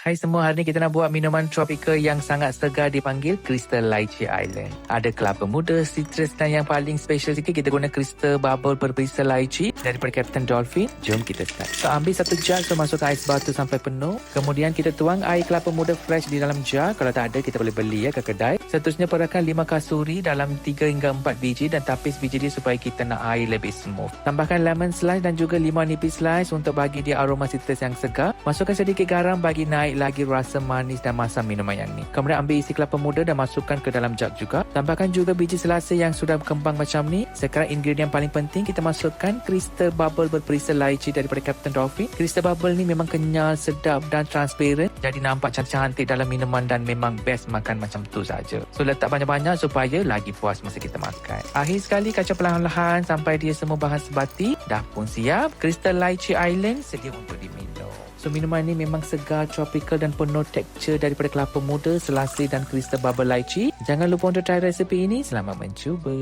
Hai semua, hari ni kita nak buat minuman tropika yang sangat segar dipanggil Crystal Lychee Island. Ada kelapa muda, citrus dan yang paling special sikit kita guna Crystal Bubble berperisa lychee daripada Captain Dolphin. Jom kita start. So ambil satu jar, so masukkan ais batu sampai penuh. Kemudian kita tuang air kelapa muda fresh di dalam jar. Kalau tak ada kita boleh beli ke kedai. Seterusnya perahkan 5 kasuri dalam 3 hingga 4 biji dan tapis biji dia supaya kita nak air lebih smooth. Tambahkan lemon slice dan juga limau nipis slice untuk bagi dia aroma citrus yang segar. Masukkan sedikit garam bagi naik lagi rasa manis dan masam minuman yang ni. Kemudian ambil isi kelapa muda dan masukkan ke dalam jug juga. Tambahkan juga biji selasih yang sudah berkembang macam ni. Sekarang ingredient paling penting kita masukkan Crystal Bubble berperisa lychee daripada Captain Dolphin. Crystal Bubble ni memang kenyal, sedap dan transparent. Jadi nampak cantik-cantik dalam minuman dan memang best makan macam tu saja. So letak banyak-banyak supaya lagi puas masa kita makan. Akhir sekali kacau perlahan-lahan sampai dia semua bahan sebati. Dah pun siap. Crystal Lychee Island sedia untuk diminum. So minuman ni memang segar, tropical dan penuh tekstur daripada kelapa muda, selasih dan Crystal Bubble lychee. Jangan lupa untuk try resepi ini. Selamat mencuba.